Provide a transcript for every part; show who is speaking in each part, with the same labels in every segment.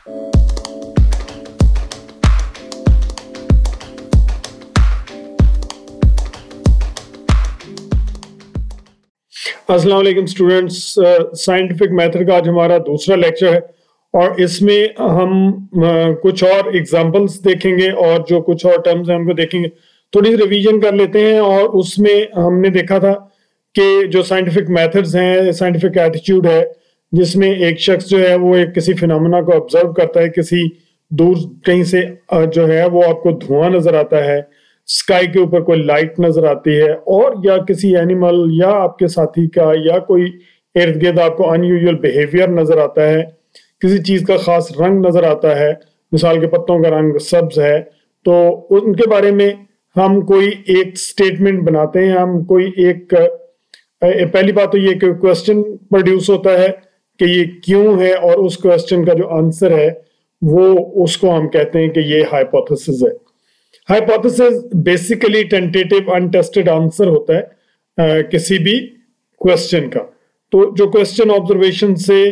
Speaker 1: अस्सलाम वालेकुम students, scientific method का आज हमारा दूसरा लेक्चर है और इसमें हम कुछ और एग्जांपल्स देखेंगे और जो कुछ और टर्म्स हैं उनको देखेंगे। थोड़ी सी रिवीजन कर लेते हैं और उसमें हमने देखा था कि जो साइंटिफिक मेथड्स हैं, साइंटिफिक एटीट्यूड है, जिसमें एक शख्स जो है वो एक किसी फिनोमेना को ऑब्जर्व करता है, किसी दूर कहीं से जो है वो आपको धुआं नजर आता है, स्काई के ऊपर कोई लाइट नजर आती है, और या किसी एनिमल या आपके साथी का या कोई इर्द गिर्द आपको अनयूजुअल बिहेवियर नजर आता है, किसी चीज का खास रंग नजर आता है, मिसाल के पत्तों का रंग सब्ज है, तो उनके बारे में हम कोई एक स्टेटमेंट बनाते हैं। हम कोई एक पहली बात तो ये कि क्वेश्चन प्रोड्यूस होता है कि ये क्यों है, और उस क्वेश्चन का जो आंसर है वो उसको हम कहते हैं कि ये हाइपोथेसिस है। Hypothesis basically tentative untested answer होता है किसी भी क्वेश्चन का। तो जो क्वेश्चन ऑब्जर्वेशन से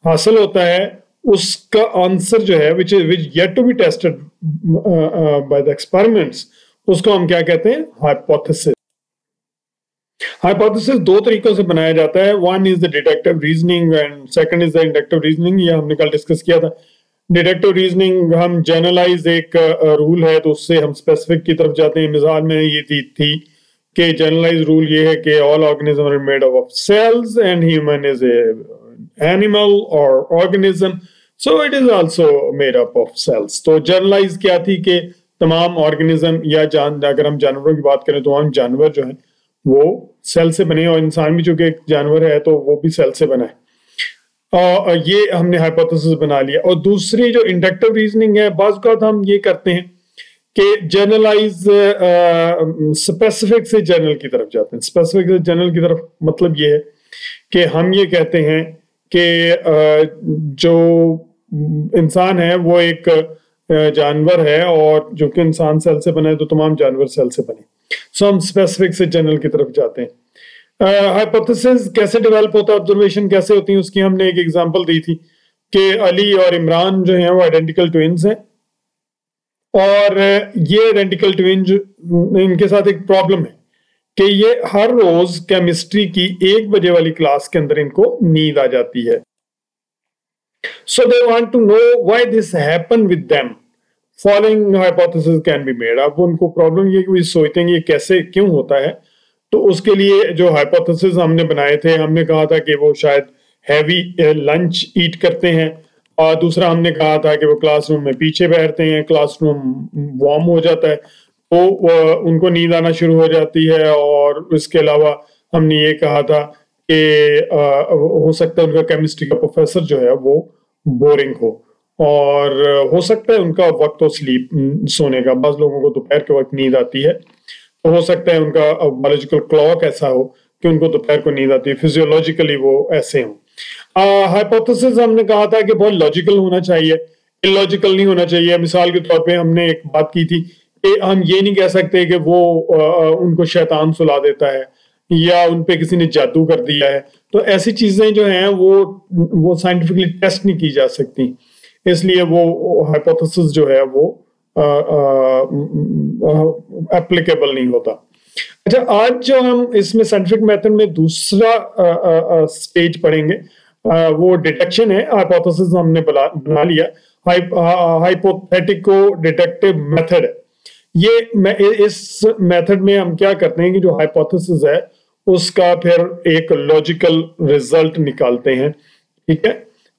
Speaker 1: हासिल होता है उसका आंसर जो है which yet to be tested by the experiments, उसको हम क्या कहते हैं? हाइपोथेसिस। हाइपोथेसिस दो तरीकों से बनाया जाता है। One is the deductive reasoning and second is the inductive reasoning. ये हमने कल डिस्कस किया था। डिडक्टिव रीजनिंग हम जनरलाइज एक रूल है तो उससे हम स्पेसिफिक की तरफ जाते हैं। मिसाल में ये थी कि जनरलाइज रूल ये है कि all organism are made of cells and human is a animal और organism, so it is also made up of cells. तो जनरलाइज क्या थी कि तमाम ऑर्गेनिज्म या अगर हम जानवरों की बात करें तो हम जानवर जो है वो सेल से बने, और इंसान भी चूंकि एक जानवर है तो वो भी सेल से बना है। और ये हमने हाइपोथेसिस बना लिया। और दूसरी जो इंडक्टिव रीजनिंग है, बाज़ औक़ात हम ये करते हैं कि जनरलाइज स्पेसिफिक से जनरल की तरफ जाते हैं। स्पेसिफिक से जनरल की तरफ मतलब ये है कि हम ये कहते हैं कि जो इंसान है वो एक जानवर है, और जो कि इंसान सेल से बना है तो तमाम जानवर सेल से बने। सो हम स्पेसिफिक से जनरल की तरफ जाते हैं। हाइपोथेसिस कैसे डेवलप होता है, ऑब्जर्वेशन कैसे होती है, उसकी हमने एक एग्जांपल दी थी कि अली और इमरान जो हैं वो आइडेंटिकल ट्विन्स हैं, और ये आइडेंटिकल ट्विन इनके साथ एक प्रॉब्लम है कि ये हर रोज केमिस्ट्री की 1 बजे वाली क्लास के अंदर इनको नींद आ जाती है। So they want to know why this happen with them. Following hypothesis can be made. अब उनको प्रॉब्लम ये कि सोचते हैं ये कैसे क्यों होता है। तो उसके लिए जो हाइपोथेसिस हमने बनाए थे, हमने कहा था कि वो शायद हैवी लंच ईट करते हैं, और दूसरा हमने कहा था कि वो क्लासरूम में पीछे बैठते हैं, क्लासरूम वार्म हो जाता है तो उनको नींद आना शुरू हो जाती है। और इसके अलावा हमने ये कहा था कि हो सकता है उनका केमिस्ट्री का प्रोफेसर जो है वो बोरिंग हो, और हो सकता है उनका वक्त हो स्लीप सोने का। बस लोगों को दोपहर के वक्त नींद आती है, तो हो सकता है उनका बायोलॉजिकल क्लॉक ऐसा हो कि उनको दोपहर को नींद आती है, फिजियोलॉजिकली वो ऐसे हो। हाइपोथेसिस हमने कहा था कि बहुत लॉजिकल होना चाहिए, इलॉजिकल नहीं होना चाहिए। मिसाल के तौर पे हमने एक बात की थी कि हम ये नहीं कह सकते कि वो उनको शैतान सुला देता है या उन पे किसी ने जादू कर दिया है। तो ऐसी चीजें जो हैं वो साइंटिफिकली टेस्ट नहीं की जा सकती, इसलिए वो हाइपोथेसिस जो है वो एप्लीकेबल नहीं होता। अच्छा, आज जो हम इसमें साइंटिफिक मेथड में दूसरा स्टेज पढ़ेंगे वो डिडक्शन है। हाइपोथेसिस हमने बना लिया, हाइपोथेटिको डिडक्टिव मेथड है ये। इस मेथड में हम क्या करते हैं कि जो हाइपोथेसिस है उसका फिर एक लॉजिकल रिजल्ट निकालते हैं, ठीक है,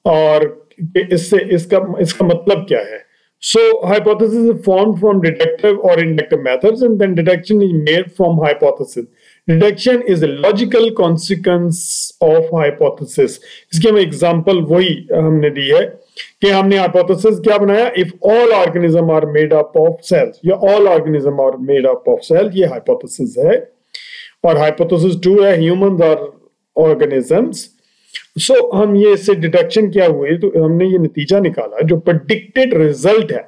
Speaker 1: और इससे इसका मतलब क्या है। So hypothesis is formed from deductive or inductive methods, and then deduction is made from hypothesis. Deduction is a logical consequence of hypothesis. इसकी हम एग्जांपल वही हमने दी है कि हमने hypothesis क्या बनाया, if all organism are made up of cells या all organism are made up of cells, ये hypothesis है। और hypothesis 2 है humans are organisms। सो हम ये इससे डिडक्शन क्या हुए तो हमने ये नतीजा निकाला, जो प्रेडिक्टेड रिजल्ट है।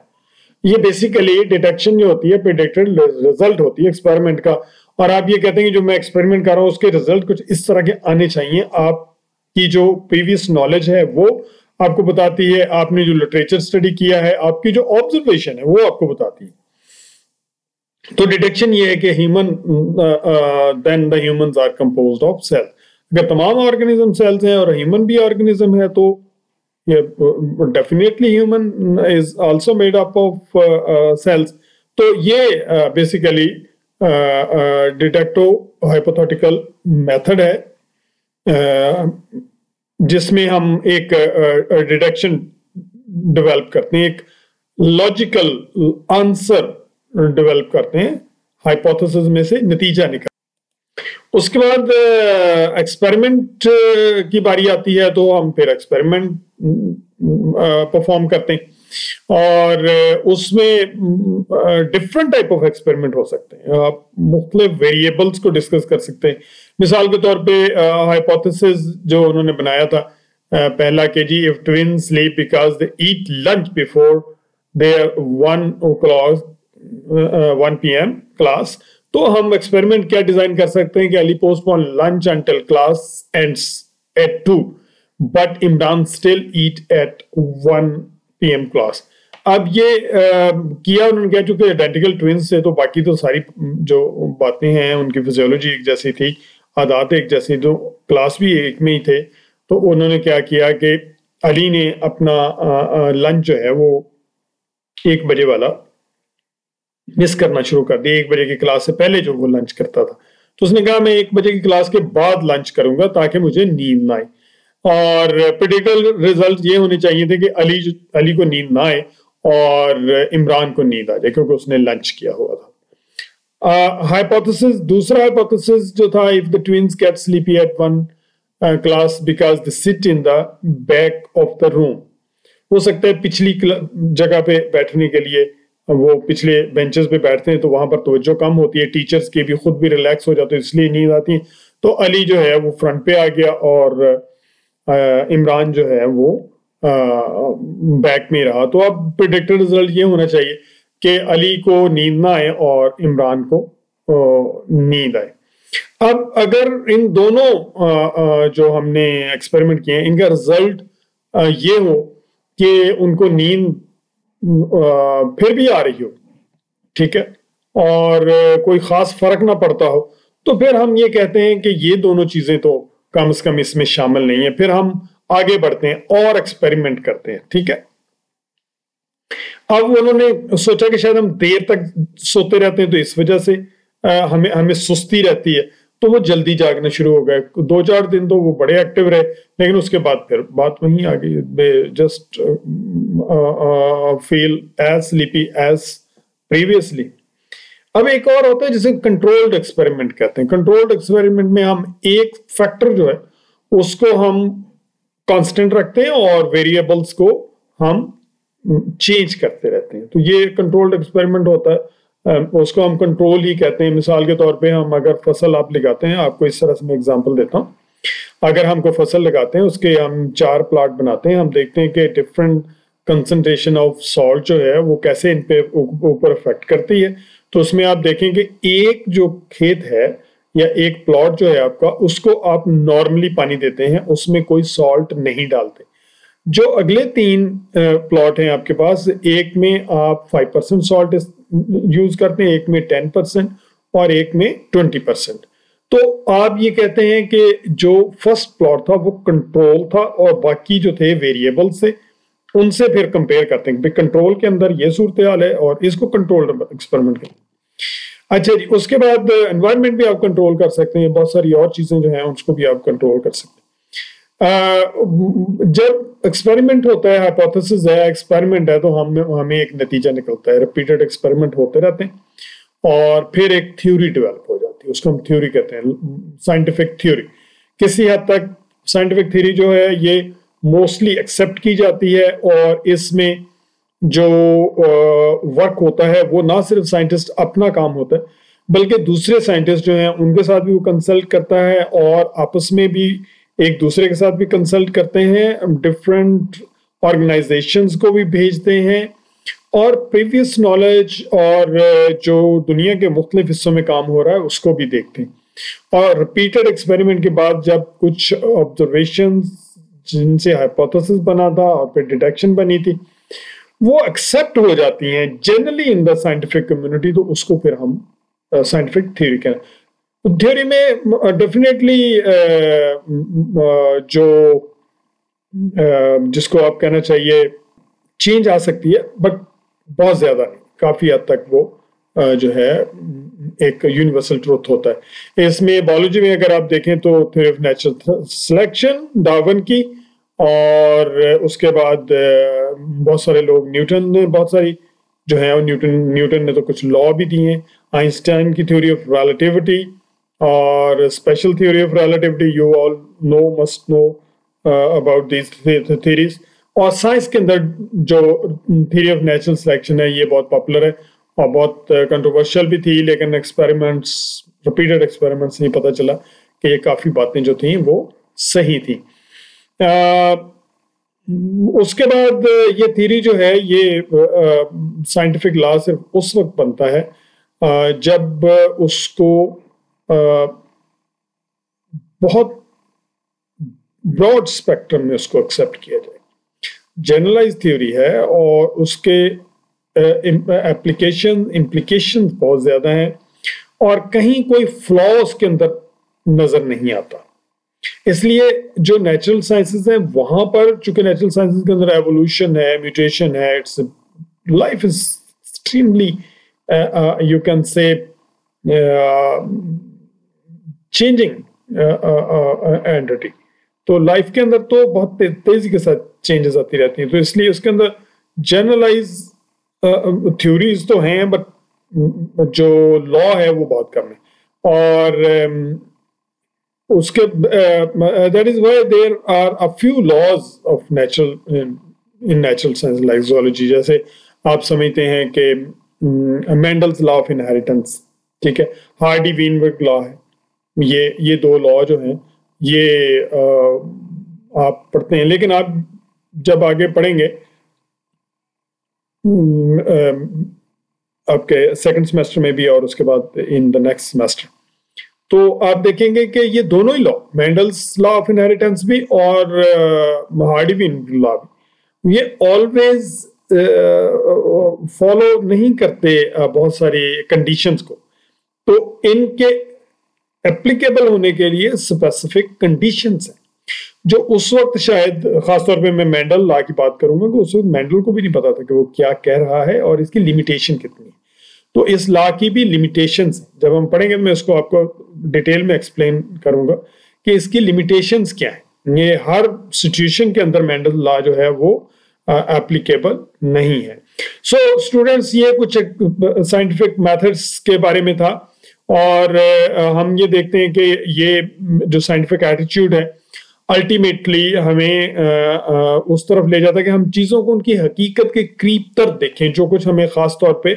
Speaker 1: ये बेसिकली डिडक्शन जो होती है प्रेडिक्टेड रिजल्ट होती है एक्सपेरिमेंट का, और आप ये कहते हैं कि जो मैं एक्सपेरिमेंट कर रहा हूं उसके रिजल्ट कुछ इस तरह के आने चाहिए। आपकी जो प्रीवियस नॉलेज है वो आपको बताती है, आपने जो लिटरेचर स्टडी किया है, आपकी जो ऑब्जर्वेशन है वो आपको बताती है। तो डिटेक्शन ये है कि human then the humans are composed of cell. अगर तमाम ऑर्गेनिज्म सेल्स हैं और ह्यूमन भी ऑर्गेनिज्म है, तो ये definitely human is also made up of cells. तो ये बेसिकली डिटेक्टो हाइपोथेटिकल मेथड है, जिसमें हम एक डिटेक्शन डेवलप करते हैं, एक लॉजिकल आंसर डेवलप करते हैं, हाइपोथेसिस में से नतीजा निकल। उसके बाद एक्सपेरिमेंट की बारी आती है, तो हम फिर एक्सपेरिमेंट परफॉर्म करते हैं, और उसमें डिफरेंट टाइप ऑफ एक्सपेरिमेंट हो सकते हैं। आप मुख्तलिफ वेरिएबल्स को डिस्कस कर सकते हैं। मिसाल के तौर पे हाइपोथेसिस जो उन्होंने बनाया था पहला कि जी if twins sleep because they eat lunch before their 1 PM class, तो हम एक्सपेरिमेंट क्या डिजाइन कर सकते हैं कि Ali postpone lunch until class ends at 2 but Imran still eat at 1 PM class. अब ये किया उन्होंने क्या, चूंकि आइडेंटिकल ट्विन्स से, तो बाकी तो सारी जो बातें हैं उनकी फिजियोलॉजी एक जैसी थी, आदत एक जैसी, तो क्लास भी एक में ही थे। तो उन्होंने क्या किया कि अली ने अपना लंच जो है वो 1 बजे वाला मिस करना शुरू कर दिया। 1 बजे की क्लास से पहले जो वो लंच करता था, तो उसने कहा मैं 1 बजे की क्लास के बाद लंच करूंगा ताकि मुझे नींद ना आए। और प्रेडिक्टेड रिजल्ट ये होने चाहिए थे कि अली को नींद ना आए और इमरान को नींद आ जाए, क्योंकि उसने लंच किया हुआ था। हाइपोथेसिस, दूसरा हाइपोथेसिस जो था, if the twins get sleepy at 1 class because they sit in the back of the room. हो सकता है पिछली जगह पे बैठने के लिए वो पिछले बेंचेस पे बैठते हैं, तो वहां पर तवज्जो कम होती है, टीचर्स की भी खुद भी रिलैक्स हो जाते हैं, इसलिए नींद आती है। तो अली जो है वो फ्रंट पे आ गया और इमरान जो है वो बैक में रहा। तो अब प्रेडिक्टेड रिजल्ट ये होना चाहिए कि अली को नींद ना आए और इमरान को नींद आए। अब अगर इन दोनों जो हमने एक्सपेरिमेंट किए हैं, इनका रिजल्ट ये हो कि उनको नींद फिर भी आ रही हो, ठीक है, और कोई खास फर्क ना पड़ता हो, तो फिर हम ये कहते हैं कि ये दोनों चीजें तो कम से कम इसमें शामिल नहीं है। फिर हम आगे बढ़ते हैं और एक्सपेरिमेंट करते हैं, ठीक है। अब उन्होंने सोचा कि शायद हम देर तक सोते रहते हैं, तो इस वजह से हमें सुस्ती रहती है, तो वो जल्दी जागना शुरू हो गए। 2-4 दिन तो वो बड़े एक्टिव रहे, लेकिन उसके बाद फिर बात वहीं आ गई, they just feel as sleepy as previously. अब एक और होता है जिसे कंट्रोल्ड एक्सपेरिमेंट कहते हैं। कंट्रोल्ड एक्सपेरिमेंट में हम एक फैक्टर जो है उसको हम कांस्टेंट रखते हैं और वेरिएबल्स को हम चेंज करते रहते हैं, तो ये कंट्रोल्ड एक्सपेरिमेंट होता है। उसको हम कंट्रोल ही कहते हैं। मिसाल के तौर पे हम अगर फसल आप लगाते हैं, आपको इस तरह से मैं एग्जांपल देता हूँ। अगर हमको फसल लगाते हैं, उसके हम 4 प्लॉट बनाते हैं, हम देखते हैं कि डिफरेंट कंसंट्रेशन ऑफ सॉल्ट जो है वो कैसे इन पे ऊपर इफेक्ट करती है। तो उसमें आप देखेंगे एक जो खेत है या एक प्लॉट जो है आपका, उसको आप नॉर्मली पानी देते हैं, उसमें कोई सॉल्ट नहीं डालते। जो अगले 3 प्लॉट हैं आपके पास, एक में आप 5% सॉल्ट यूज करते हैं, एक में 10% और एक में 20%। तो आप ये कहते हैं कि जो फर्स्ट प्लॉट था वो कंट्रोल था और बाकी जो थे वेरिएबल से, उनसे फिर कंपेयर करते हैं कि कंट्रोल के अंदर ये सूरत हाल है और इसको कंट्रोल एक्सपेरिमेंट करें। अच्छा जी, उसके बाद एनवायरनमेंट भी आप कंट्रोल कर सकते हैं, बहुत सारी और चीजें जो हैं उसको भी आप कंट्रोल कर सकते हैं। जब एक्सपेरिमेंट होता है, हाइपोथेसिस है, एक्सपेरिमेंट है, तो हमें एक नतीजा निकलता है। रिपीटेड एक्सपेरिमेंट होते रहते हैं और फिर एक थ्योरी डेवलप हो जाती है, उसको हम थ्योरी कहते हैं, साइंटिफिक थ्योरी। किसी हद तक साइंटिफिक थ्योरी जो है ये मोस्टली एक्सेप्ट की जाती है और इसमें जो वर्क होता है वो ना सिर्फ साइंटिस्ट अपना काम होता है, बल्कि दूसरे साइंटिस्ट जो हैं उनके साथ भी वो कंसल्ट करता है और आपस में भी एक दूसरे के साथ भी कंसल्ट करते हैं, डिफरेंट ऑर्गेनाइजेशंस को भी भेजते हैं और प्रीवियस नॉलेज और जो दुनिया के मुख्तलिफ हिस्सों में काम हो रहा है उसको भी देखते हैं। और रिपीटेड एक्सपेरिमेंट के बाद जब कुछ ऑब्जर्वेशंस जिनसे हाइपोथेसिस बना था और फिर डिटेक्शन बनी थी, वो एक्सेप्ट हो जाती हैं generally in the scientific community, तो उसको फिर हम साइंटिफिक थ्योरी कहते हैं। तो थ्योरी में डेफिनेटली जो जिसको आप कहना चाहिए चेंज आ सकती है, बट बहुत ज्यादा नहीं, काफी हद तक वो जो है एक यूनिवर्सल ट्रूथ होता है। इसमें बायोलॉजी में अगर आप देखें तो theory of natural selection Darwin की, और उसके बाद बहुत सारे लोग, न्यूटन ने बहुत सारी जो है, न्यूटन ने तो कुछ लॉ भी दिए हैं, आइंस्टाइन की थ्योरी ऑफ रिलेटिविटी और special theory of relativity, you all know must know about these theories. और साइंस के अंदर जो थ्योरी ऑफ नेचुरल सिलेक्शन है, ये बहुत पॉपुलर है और बहुत कंट्रोवर्शियल भी थी, लेकिन एक्सपेरिमेंट्स, रिपीटेड एक्सपेरिमेंट्स नहीं पता चला कि ये काफी बातें जो थी वो सही थी। उसके बाद ये थ्योरी जो है, ये साइंटिफिक लॉ सिर्फ उस वक्त बनता है जब उसको बहुत ब्रॉड स्पेक्ट्रम में उसको एक्सेप्ट किया जाए। जनरलाइज थ्योरी है और उसके इम्प्लीकेशन बहुत ज्यादा हैं और कहीं कोई फ्लॉ उसके अंदर नजर नहीं आता। इसलिए जो नेचुरल साइंसेस हैं वहां पर, चूंकि नेचुरल साइंसेस के अंदर एवोल्यूशन है, म्यूटेशन है, it's life is extremely you can say changing entity, तो लाइफ के अंदर तो बहुत तेजी के साथ चेंजेस आती रहती हैं। तो इसलिए उसके अंदर जनरलाइज थ्योरीज तो हैं, बट जो लॉ है वो बहुत कम है। और उसके that is why there are a few laws of natural in natural science like zoology. जैसे आप समझते हैं कि मेंडल्स लॉ ऑफ इनहेरिटेंस, ठीक है, हार्डी वीनबर्ग लॉ है, ये दो लॉ जो हैं ये आप पढ़ते हैं, लेकिन आप जब आगे पढ़ेंगे आपके सेकंड सेमेस्टर में भी और उसके बाद इन द नेक्स्ट सेमेस्टर, तो आप देखेंगे कि ये दोनों ही law, Mendel's law of inheritance भी और हार्डी वीनबर्ग लॉ भी, ये ऑलवेज फॉलो नहीं करते बहुत सारी कंडीशंस को, तो इनके एप्लीकेबल होने के लिए स्पेसिफिक कंडीशंस हैं जो उस वक्त शायद, खासतौर पे मैं मेंडल लॉ की बात करूंगा, कि उस वक्त मेंडल को भी नहीं पता था कि वो क्या कह रहा है और इसकी लिमिटेशन कितनी है। तो इस लॉ की भी लिमिटेशंस, जब हम पढ़ेंगे मैं उसको आपको डिटेल में एक्सप्लेन करूंगा कि इसकी लिमिटेशंस क्या है। ये हर सिचुएशन के अंदर मेंडल लॉ जो है वो एप्लीकेबल नहीं है। सो स्टूडेंट्स, ये कुछ साइंटिफिक मेथड्स के बारे में था, और हम ये देखते हैं कि ये जो साइंटिफिक एटीट्यूड है अल्टीमेटली हमें उस तरफ ले जाता है कि हम चीजों को उनकी हकीकत के करीब तर देखें, जो कुछ हमें खास तौर पे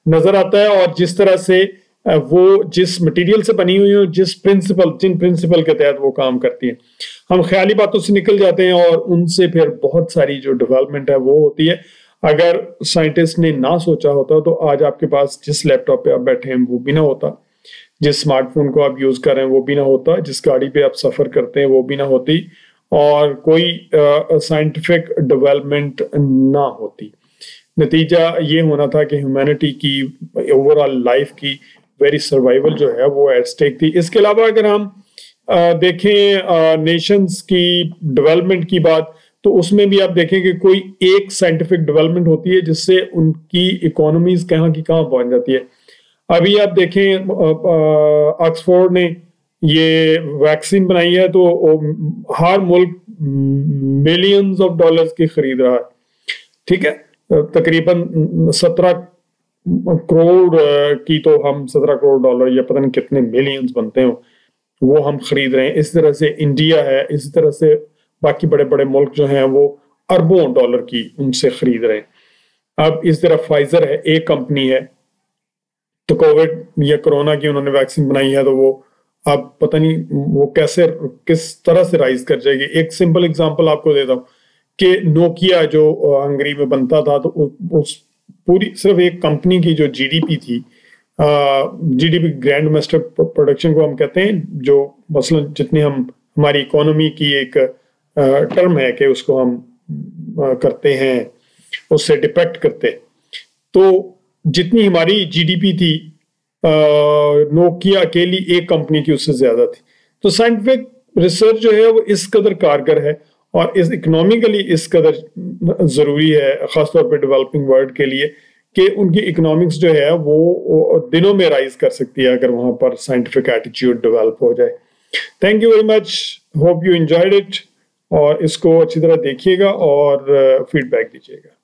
Speaker 1: नजर आता है और जिस तरह से वो जिस मटेरियल से बनी हुई हो, जिन प्रिंसिपल के तहत वो काम करती है। हम ख्याली बातों से निकल जाते हैं और उनसे फिर बहुत सारी जो डेवलपमेंट है वो होती है। अगर साइंटिस्ट ने ना सोचा होता तो आज आपके पास जिस लैपटॉप पे आप बैठे हैं वो भी ना होता, जिस स्मार्टफोन को आप यूज कर रहे हैं वो भी ना होता, जिस गाड़ी पे आप सफर करते हैं वो भी ना होती, और कोई साइंटिफिक डेवलपमेंट ना होती। नतीजा ये होना था कि ह्यूमैनिटी की ओवरऑल लाइफ की वेरी सर्वाइवल जो है वो एट स्टेक थी। इसके अलावा अगर हम देखें नेशंस की डेवलपमेंट की बात, तो उसमें भी आप देखें कि कोई एक साइंटिफिक डेवलपमेंट होती है जिससे उनकी इकोनॉमीज कहाँ की कहाँ पहुंच जाती है। अभी आप देखें ऑक्सफोर्ड ने ये वैक्सीन बनाई है, तो हर मुल्क मिलियंस ऑफ डॉलर्स की खरीद रहा है, ठीक है, तकरीबन 17 करोड़ की, तो हम 17 करोड़ डॉलर या पता नहीं कितने मिलियंस बनते हैं वो हम खरीद रहे हैं। इस तरह से इंडिया है, इस तरह से बाकी बड़े बड़े मुल्क जो हैं वो अरबों डॉलर की उनसे खरीद रहे हैं। अब इस तरह फाइजर है, एक कंपनी है, तो कोविड या कोरोना की उन्होंने वैक्सीन बनाई है, तो वो अब पता नहीं वो कैसे किस तरह से राइज कर जाएगी। एक सिंपल एग्जांपल आपको देता हूँ कि नोकिया जो हंगरी में बनता था, तो उस पूरी सिर्फ एक कंपनी की जो जीडीपी थी, जीडीपी ग्रैंड डोमेस्टिक प्रोडक्शन को हम कहते हैं, जो मसलन जितनी हमारी इकोनॉमी की एक टर्म है कि उसको हम करते हैं, उससे डिपेक्ट करते हैं। तो जितनी हमारी जीडीपी थी नोकिया अकेली एक कंपनी की उससे ज्यादा थी। तो साइंटिफिक रिसर्च जो है वो इस कदर कारगर है और इस इकोनॉमिकली इस कदर जरूरी है, खासतौर पे डेवलपिंग वर्ल्ड के लिए, कि उनकी इकोनॉमिक्स जो है वो दिनों में राइज कर सकती है अगर वहां पर साइंटिफिक एटीट्यूड डेवलप हो जाए। Thank you very much, hope you enjoyed it, और इसको अच्छी तरह देखिएगा और फीडबैक दीजिएगा।